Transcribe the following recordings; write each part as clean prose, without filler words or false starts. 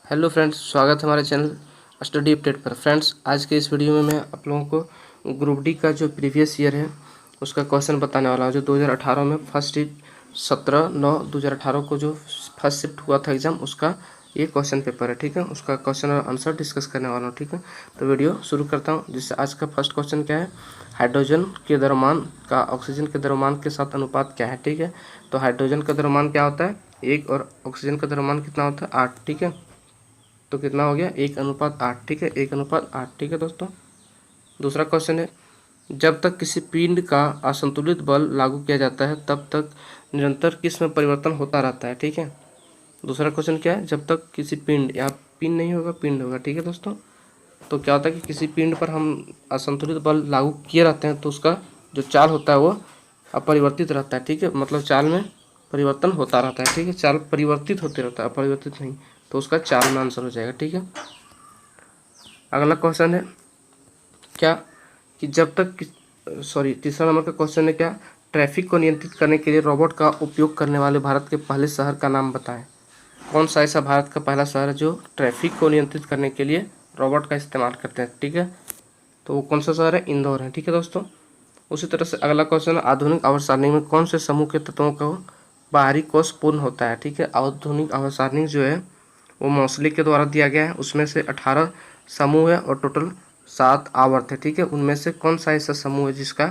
Hello friends, स्वागत है हमारे चैनल स्टडी अपडेट पर। फ्रेंड्स, आज के इस वीडियो में मैं आप लोगों को ग्रुप डी का जो प्रीवियस ईयर है उसका क्वेश्चन बताने वाला हूँ। जो 2018 में फर्स्ट शिफ्ट 17/9/2018 को जो फर्स्ट शिफ्ट हुआ था एग्जाम, उसका ये क्वेश्चन पेपर है। ठीक है, उसका क्वेश्चन और आंसर डिस्कस करने वाला हूँ। ठीक है, तो वीडियो शुरू करता हूँ। जिससे आज का फर्स्ट क्वेश्चन क्या है, हाइड्रोजन के द्रव्यमान का ऑक्सीजन के द्रव्यमान के साथ अनुपात क्या है। ठीक है, तो हाइड्रोजन का द्रव्यमान क्या होता है 1 और ऑक्सीजन का द्रव्यमान कितना होता है 8। ठीक है, तो कितना हो गया 1:8। ठीक है, 1:8। ठीक है दोस्तों, दूसरा क्वेश्चन है, जब तक किसी पिंड का असंतुलित बल लागू किया जाता है तब तक निरंतर किस में परिवर्तन होता रहता है। ठीक है, दूसरा क्वेश्चन क्या है, जब तक किसी पिंड, यहाँ पिंड नहीं होगा पिंड होगा। ठीक है दोस्तों, तो क्या होता है कि किसी पिंड पर हम असंतुलित बल लागू किए रहते हैं तो उसका जो चाल होता है वो अपरिवर्तित रहता है। ठीक है, मतलब चाल में परिवर्तन होता रहता है। ठीक है, चाल परिवर्तित होते रहता है, अपरिवर्तित नहीं, तो उसका चाल में आंसर हो जाएगा। ठीक है, अगला क्वेश्चन है क्या कि जब तक तीसरा नंबर का क्वेश्चन है, क्या ट्रैफिक को नियंत्रित करने के लिए रोबोट का उपयोग करने वाले भारत के पहले शहर का नाम बताएं। कौन सा ऐसा भारत का पहला शहर है जो ट्रैफिक को नियंत्रित करने के लिए रोबोट का इस्तेमाल करते हैं। ठीक है, तो वो कौन सा शहर है, इंदौर है। ठीक है दोस्तों, उसी तरह से अगला क्वेश्चन है, आधुनिक आवर्त सारणी में कौन से समूह के तत्वों का बाहरी कोष पूर्ण होता है। ठीक है, आधुनिक आवर्त सारणी जो है वो मौसली के द्वारा दिया गया है। उसमें से 18 समूह है और टोटल 7 आवर्त है। ठीक है, उनमें से कौन सा ऐसा समूह है जिसका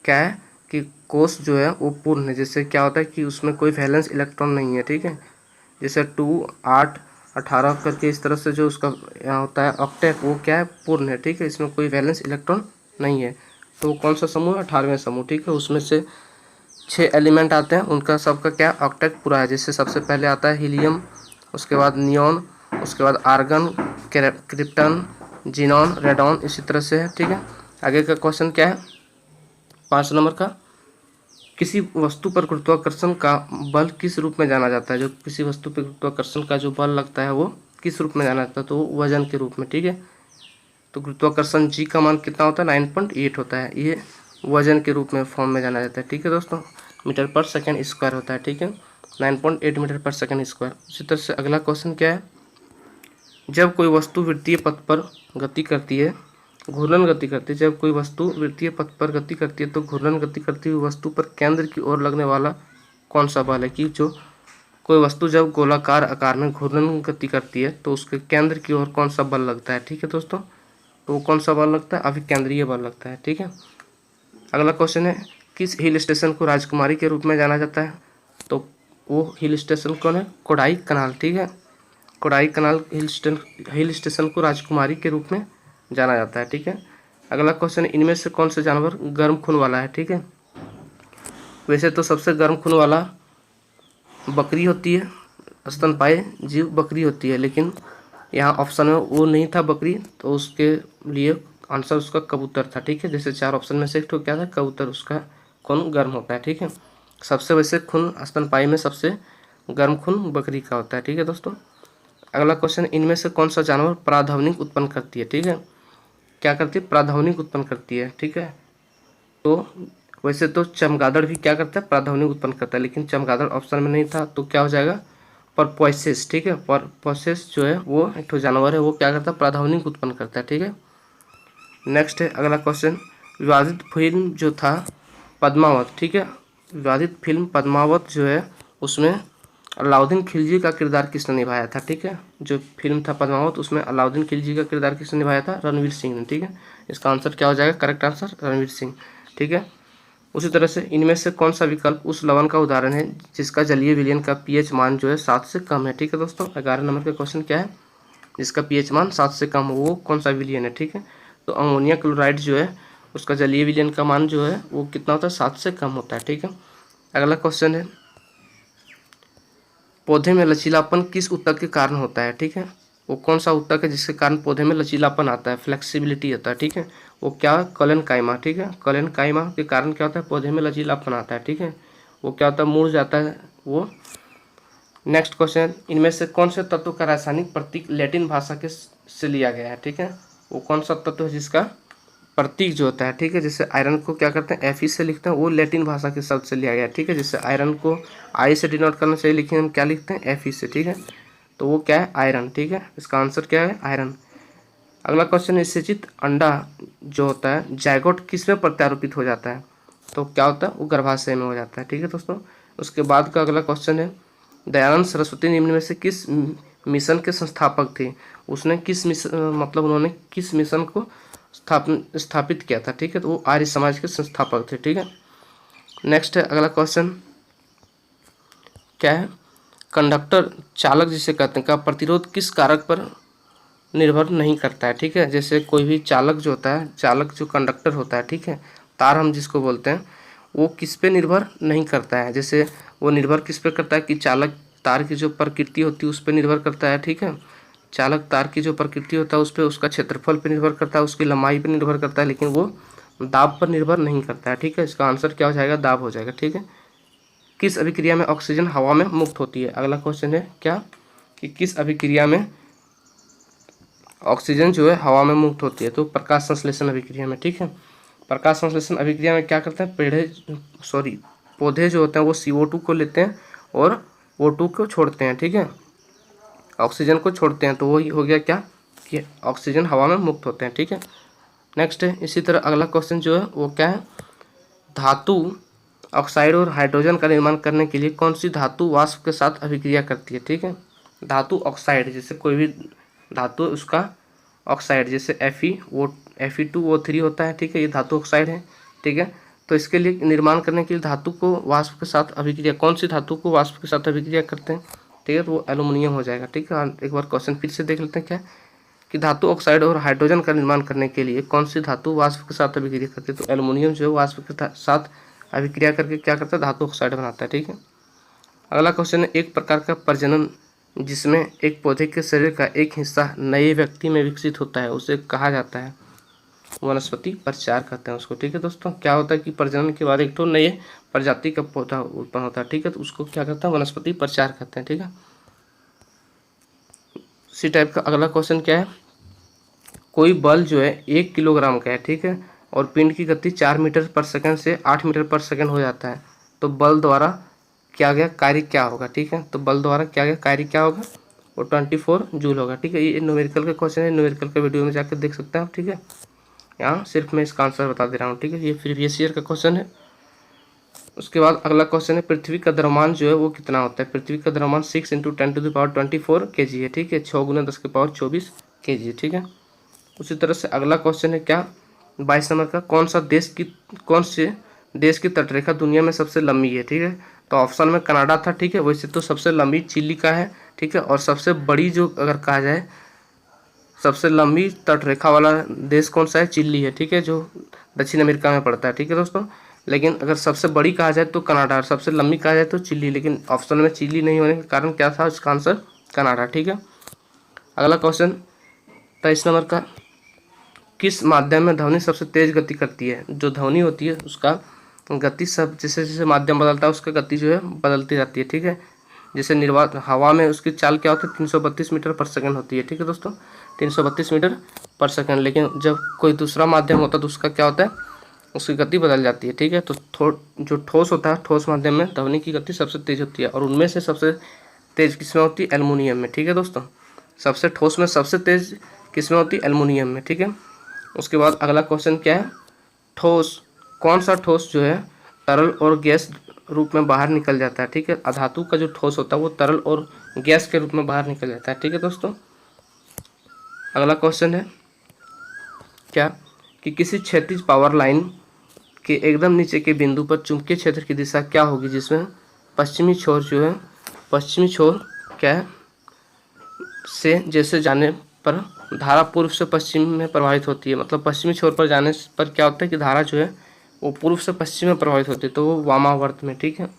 क्या है कि कोष जो है वो पूर्ण है। जैसे क्या होता है कि उसमें कोई वैलेंस इलेक्ट्रॉन नहीं है। ठीक है, जैसे 2, 8, 18 करके इस तरह से जो उसका यहाँ होता है ऑक्टेट, वो क्या है पूर्ण है। ठीक है, इसमें कोई वैलेंस इलेक्ट्रॉन नहीं है। तो कौन सा समूह है, 18वें समूह। ठीक है, उसमें से 6 एलिमेंट आते हैं, उनका सबका क्या ऑक्टेट पूरा है। जैसे सबसे पहले आता है हीलियम, उसके बाद नियॉन, उसके बाद आर्गन, क्रिप्टन, जीनॉन, रेडॉन, इसी तरह से है। ठीक है, आगे का क्वेश्चन क्या है 5 नंबर का, किसी वस्तु पर गुरुत्वाकर्षण का बल किस रूप में जाना जाता है। जो किसी वस्तु पर गुरुत्वाकर्षण का जो बल लगता है वो किस रूप में जाना जाता है, तो वजन के रूप में। ठीक है, तो गुरुत्वाकर्षण जी का मान कितना होता है 9.8 होता है। ये वजन के रूप में फॉर्म में जाना जाता है। ठीक है दोस्तों, मीटर पर सेकेंड स्क्वायर होता है। ठीक है, 9.8 मीटर पर सेकेंड स्क्वायर। उसी तरह से अगला क्वेश्चन क्या है, जब कोई वस्तु वृत्तीय पथ पर गति करती है, घूर्णन गति करती है, जब कोई वस्तु वृत्तीय पथ पर गति करती है तो घूर्णन गति करती हुई वस्तु पर केंद्र की ओर लगने वाला कौन सा बल है। कि जो कोई वस्तु जब गोलाकार आकार में घूर्णन गति करती है तो उसके केंद्र की ओर कौन सा बल लगता है। ठीक है दोस्तों, तो वो कौन सा बल लगता है, अभिकेंद्रीय बल लगता है। ठीक है, अगला क्वेश्चन है, किस हिल स्टेशन को राजकुमारी के रूप में जाना जाता है। तो वो हिल स्टेशन कौन है, कोडाई कनाल। ठीक है, कोडाई कनाल हिल स्टेशन को राजकुमारी के रूप में जाना जाता है। ठीक है, अगला क्वेश्चन, इनमें से कौन सा जानवर गर्म खून वाला है। ठीक है, वैसे तो सबसे गर्म खून वाला बकरी होती है, स्तनपायी जीव बकरी होती है, लेकिन यहाँ ऑप्शन में वो नहीं था बकरी, तो उसके लिए आंसर उसका कबूतर था। ठीक है, जैसे 4 ऑप्शन में से एक तो क्या था, कबूतर, उसका खून गर्म होता है। ठीक है, सबसे वैसे खून स्तनपायी में सबसे गर्म खून बकरी का होता है। ठीक है दोस्तों, अगला क्वेश्चन, इनमें से कौन सा जानवर प्राध्वनिक उत्पन्न करती है। ठीक है, क्या करती है, प्राध्वनिक उत्पन्न करती है। ठीक है, तो वैसे तो चमगादड़ भी क्या करता है, प्राध्वनिक उत्पन्न करता है, लेकिन चमगादड़ ऑप्शन में नहीं था, तो क्या हो जाएगा, परपोसेस। ठीक है, परपोसेस जो है वो एक तो जानवर है, वो क्या करता है, प्राध्वनिक उत्पन्न करता है। ठीक है, नेक्स्ट है अगला क्वेश्चन, विवादित फिल्म जो था पद्मावत। ठीक है, विवादित फिल्म पद्मावत जो है उसमें अलाउद्दीन खिलजी का किरदार किसने निभाया था। ठीक है, जो फिल्म था पद्मावत उसमें अलाउद्दीन खिलजी का किरदार किसने निभाया था, रणवीर सिंह ने। ठीक है, इसका आंसर क्या हो जाएगा, करेक्ट आंसर रणवीर सिंह। ठीक है, उसी तरह से इनमें से कौन सा विकल्प उस लवण का उदाहरण है जिसका जलीय विलयन का पीएच मान जो है 7 से कम है। ठीक है दोस्तों, 11 नंबर का क्वेश्चन क्या है, जिसका पीएच मान 7 से कम हो, वो कौन सा विलयन है। ठीक है, तो अमोनिया क्लोराइड जो है उसका जलीय विलयन का मान जो है वो कितना होता है, 7 से कम होता है। ठीक है, अगला क्वेश्चन है, पौधे में लचीलापन किस ऊतक के कारण होता है। ठीक है, वो कौन सा ऊतक है जिसके कारण पौधे में लचीलापन आता है, फ्लेक्सिबिलिटी आता है। ठीक है, वो क्या, कलन कायमा। ठीक है, कलन कायमा के कारण क्या होता है, पौधे में लचीलापन आता है। ठीक है, वो क्या होता है, मुड़ जाता है वो। नेक्स्ट क्वेश्चन, इनमें से कौन से तत्व का रासायनिक प्रतीक लैटिन भाषा के से लिया गया है। ठीक है, वो कौन सा तत्व है जिसका प्रतीक जो होता है, ठीक है, जैसे आयरन को क्या करते हैं एफ से लिखते हैं, वो लैटिन भाषा के शब्द से लिया गया है। ठीक है, जैसे आयरन को आई से डिनोट करना चाहिए, लेकिन हम क्या लिखते हैं एफ से। ठीक है, तो वो क्या है, आयरन। ठीक है, इसका आंसर क्या है, आयरन। अगला क्वेश्चन है, निषेचित अंडा जो होता है जायगोट किस में प्रत्यारोपित हो जाता है? तो क्या होता है, वो गर्भाशय में हो जाता है। ठीक है दोस्तों। उसके बाद का अगला क्वेश्चन है, दयानंद सरस्वती निम्न में से किस मिशन के संस्थापक थे? उसने किस मिशन मतलब उन्होंने किस मिशन को स्थापित किया था? ठीक है, तो वो आर्य समाज के संस्थापक थे। ठीक है। नेक्स्ट है अगला क्वेश्चन, क्या है, कंडक्टर चालक जिसे कहते हैं का प्रतिरोध किस कारक पर निर्भर नहीं करता है? ठीक है, जैसे कोई भी चालक जो होता है, चालक जो कंडक्टर होता है, ठीक है, तार हम जिसको बोलते हैं, वो किस पे निर्भर नहीं करता है। जैसे वो निर्भर किस पे करता है कि चालक तार की जो प्रकृति होती है उस पर निर्भर करता है। ठीक है, चालक तार की जो प्रकृति होता है उस पर, उसका क्षेत्रफल पर निर्भर करता है, उसकी लंबाई पर निर्भर करता है, लेकिन वो दाब पर निर्भर नहीं करता है। ठीक है, इसका आंसर क्या हो जाएगा, दाब हो जाएगा। ठीक है। किस अभिक्रिया में ऑक्सीजन हवा में मुक्त होती है? अगला क्वेश्चन है क्या, कि किस अभिक्रिया में ऑक्सीजन जो है हवा में मुक्त होती है? तो प्रकाश संश्लेषण अभिक्रिया में। ठीक है, प्रकाश संश्लेषण अभिक्रिया में क्या करते हैं, पौधे जो होते हैं वो CO2 को लेते हैं और O2 को छोड़ते हैं। ठीक है, ऑक्सीजन को छोड़ते हैं, तो वही हो गया क्या, कि ऑक्सीजन हवा में मुक्त होते हैं। ठीक है। नेक्स्ट है, इसी तरह अगला क्वेश्चन जो है वो क्या है, धातु ऑक्साइड और हाइड्रोजन का निर्माण करने के लिए कौन सी धातु वाष्प के साथ अभिक्रिया करती है? ठीक है, धातु ऑक्साइड, जैसे कोई भी धातु उसका ऑक्साइड, जैसे Fe2O3 होता है। ठीक है, ये धातु ऑक्साइड है। ठीक है, तो इसके लिए निर्माण करने के लिए धातु को वाष्प के साथ अभिक्रिया, कौन सी धातु को वाष्प के साथ अभिक्रिया करते हैं? ठीक है, तो वो एल्युमिनियम हो जाएगा। ठीक है, एक बार क्वेश्चन फिर से देख लेते हैं, क्या कि धातु ऑक्साइड और हाइड्रोजन का निर्माण करने के लिए कौन सी धातु वाष्प के साथ अभिक्रिया करती है? तो एल्युमिनियम जो है वाष्प के साथ अभिक्रिया करके क्या करता है, धातु ऑक्साइड बनाता है। ठीक है। अगला क्वेश्चन है, एक प्रकार का प्रजनन जिसमें एक पौधे के शरीर का एक हिस्सा नए व्यक्ति में विकसित होता है उसे कहा जाता है? वनस्पति प्रचार कहते हैं उसको। ठीक है दोस्तों, क्या होता है कि प्रजनन के बाद एक तो नए प्रजाति का पौधा उत्पन्न होता है। ठीक है, तो उसको क्या कहते हैं, वनस्पति प्रचार कहते हैं। ठीक है। इसी टाइप का अगला क्वेश्चन क्या है, कोई बल जो है 1 किलोग्राम का है। ठीक है, और पिंड की गति 4 मीटर पर सेकंड से 8 मीटर पर सेकंड हो जाता है, तो बल द्वारा क्या गया कार्य क्या होगा? ठीक है, तो बल द्वारा क्या गया कार्य क्या होगा, वो 24 जूल होगा। ठीक है, ये न्यूमेरिकल का क्वेश्चन है, न्यूमेरिकल का वीडियो में जाकर देख सकते हैं आप। ठीक है, यहाँ सिर्फ मैं इसका आंसर बता दे रहा हूँ। ठीक है, ये प्रीवियस ईयर का क्वेश्चन है। उसके बाद अगला क्वेश्चन है, पृथ्वी का द्रव्यमान जो है वो कितना होता है? पृथ्वी का द्रव्यमान 6 × 10⁻24 kg है। ठीक है, 6 × 10⁻24 kg। ठीक है। उसी तरह से अगला क्वेश्चन है क्या, 22 नंबर का, कौन से देश की तटरेखा दुनिया में सबसे लंबी है? ठीक है, तो ऑप्शन में कनाडा था। ठीक है, वैसे तो सबसे लंबी चिली का है। ठीक है, और सबसे बड़ी जो अगर कहा जाए सबसे लंबी तटरेखा वाला देश कौन सा है, चिली है। ठीक है, जो दक्षिण अमेरिका में पड़ता है। ठीक है दोस्तों, लेकिन अगर सबसे बड़ी कहा जाए तो कनाडा, और सबसे लंबी कहा जाए तो चिली, लेकिन ऑप्शन में चिली नहीं होने के कारण क्या था, इसका आंसर कनाडा। ठीक है। अगला क्वेश्चन 23 नंबर का, किस माध्यम में ध्वनि सबसे तेज गति करती है? जो ध्वनि होती है उसका गति सब जैसे जैसे माध्यम बदलता है उसका गति जो है बदलती जाती है। ठीक है, जैसे निर्वात हवा में उसकी चाल क्या होती है, 332 मीटर पर सेकंड होती है। ठीक है दोस्तों, 332 मीटर पर सेकंड, लेकिन जब कोई दूसरा माध्यम होता है तो उसका क्या होता है, उसकी गति बदल जाती है। ठीक है, तो जो ठोस होता है, ठोस माध्यम में ध्वनि की गति सबसे तेज होती है, और उनमें से सबसे तेज किसमें होती है, एल्युमिनियम में। ठीक है दोस्तों, सबसे ठोस में सबसे तेज किसमें होती है, एल्युमिनियम में। ठीक है। उसके बाद अगला क्वेश्चन क्या है, ठोस, कौन सा ठोस जो है तरल और गैस रूप में बाहर निकल जाता है? ठीक है, अधातु का जो ठोस होता है वो तरल और गैस के रूप में बाहर निकल जाता है। ठीक है दोस्तों। अगला क्वेश्चन है क्या, कि किसी क्षैतिज पावर लाइन के एकदम नीचे के बिंदु पर चुंबकीय क्षेत्र की दिशा क्या होगी, जिसमें पश्चिमी छोर जो है, पश्चिमी छोर क्या है से जैसे जाने पर धारा पूर्व से पश्चिम में प्रवाहित होती है। मतलब पश्चिमी छोर पर जाने पर क्या होता है कि धारा जो है वो पूर्व से पश्चिम में प्रवाहित होती है, तो वो वामावर्त में। ठीक है,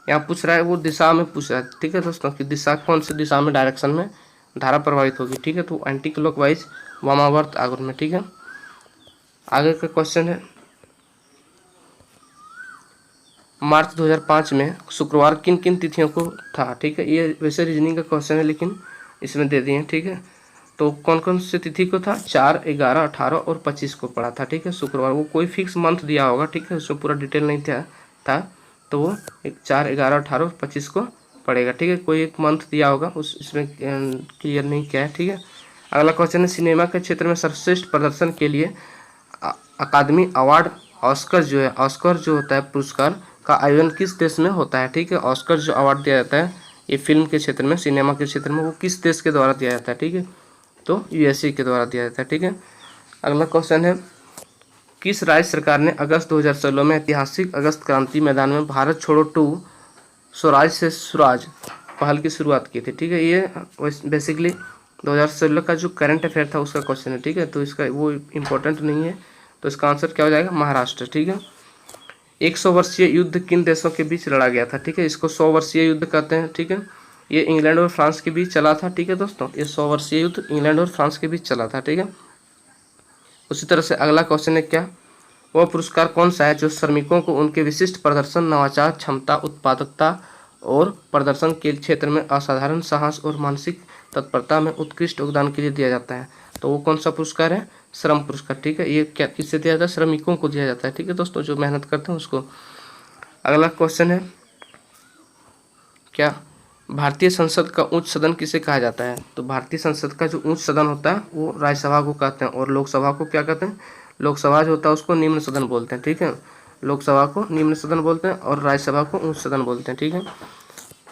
यहाँ पूछ रहा है वो दिशा में पूछ रहा है। ठीक है दोस्तों, कि दिशा कौन सी दिशा में, डायरेक्शन में धारा प्रवाहित होगी। ठीक है, तो एंटी क्लॉकवाइज वामावर्त आगुन में। ठीक है। आगे का क्वेश्चन है, मार्च 2005 में शुक्रवार किन किन तिथियों को था? ठीक है, ये वैसे रीजनिंग का क्वेश्चन है लेकिन इसमें दे दिए हैं। ठीक है, तो कौन कौन सी तिथि को था, 4, 11, 18 और 25 को पड़ा था। ठीक है, शुक्रवार, वो कोई फिक्स मंथ दिया होगा। ठीक है, उसमें पूरा डिटेल नहीं था तो वो 4, 11, 18 और 25 को पड़ेगा। ठीक है, कोई एक मंथ दिया होगा, उस इसमें क्लियर नहीं क्या है। ठीक है, अगला क्वेश्चन है सिनेमा के क्षेत्र में सर्वश्रेष्ठ प्रदर्शन के लिए अकादमी अवार्ड ऑस्कर जो है, ऑस्कर जो होता है पुरस्कार का आयोजन किस देश में होता है। ठीक है, ऑस्कर जो अवार्ड दिया जाता है ये फिल्म के क्षेत्र में, सिनेमा के क्षेत्र में, वो किस देश के द्वारा दिया जाता है। ठीक है, तो यूएसए के द्वारा दिया जाता है। ठीक है, अगला क्वेश्चन है किस राज्य सरकार ने अगस्त 2016 में ऐतिहासिक अगस्त क्रांति मैदान में भारत छोड़ो 2 स्वराज से सुराज पहल की शुरुआत की थी। ठीक है, ये बेसिकली 2016 का जो करंट अफेयर था उसका क्वेश्चन है। ठीक है, तो इसका वो इम्पोर्टेंट नहीं है, तो इसका आंसर क्या हो जाएगा, महाराष्ट्र। ठीक है, 100 वर्षीय युद्ध किन देशों के बीच लड़ा गया था। ठीक है, इसको 100 वर्षीय युद्ध कहते हैं। ठीक है, ये इंग्लैंड और फ्रांस के बीच चला था। ठीक है दोस्तों, ये 100 वर्षीय युद्ध इंग्लैंड और फ्रांस के बीच चला था। ठीक है, उसी तरह से अगला क्वेश्चन है क्या, वह पुरस्कार कौन सा है जो श्रमिकों को उनके विशिष्ट प्रदर्शन, नवाचार, क्षमता, उत्पादकता और प्रदर्शन के क्षेत्र में असाधारण साहस और मानसिक तत्परता में उत्कृष्ट योगदान के लिए दिया जाता है। तो वो कौन सा पुरस्कार है, श्रम पुरस्कार। ठीक है, ये क्या किससे दिया जाता है, श्रमिकों को दिया जाता है। ठीक है दोस्तों, जो मेहनत करते हैं उसको। अगला क्वेश्चन है क्या, भारतीय संसद का उच्च सदन किसे कहा जाता है। तो भारतीय संसद का जो उच्च सदन होता है वो राज्यसभा को कहते हैं, और लोकसभा को क्या कहते हैं, लोकसभा जो होता है उसको निम्न सदन बोलते हैं। ठीक है, लोकसभा को निम्न सदन बोलते हैं और राज्यसभा को उच्च सदन बोलते हैं। ठीक है,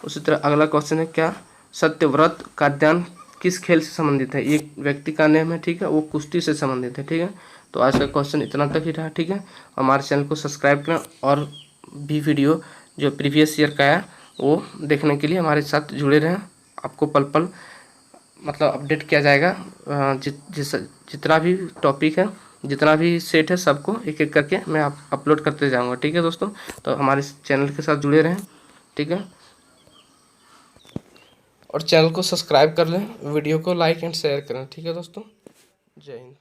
उसी तरह अगला क्वेश्चन है क्या, सत्यव्रत का ध्यान किस खेल से संबंधित है। एक व्यक्ति का नेम है। ठीक है, वो कुश्ती से संबंधित है। ठीक है, तो आज का क्वेश्चन इतना तक ही रहा। ठीक है, हमारे चैनल को सब्सक्राइब करें और भी वीडियो जो प्रीवियस ईयर का है वो देखने के लिए हमारे साथ जुड़े रहें। आपको पल पल मतलब अपडेट किया जाएगा, जितना भी टॉपिक है, जितना भी सेट है, सबको एक एक करके मैं अपलोड करते जाऊंगा। ठीक है दोस्तों, तो हमारे चैनल के साथ जुड़े रहें। ठीक है, और चैनल को सब्सक्राइब कर लें, वीडियो को लाइक एंड शेयर करें। ठीक है दोस्तों, जय हिंद।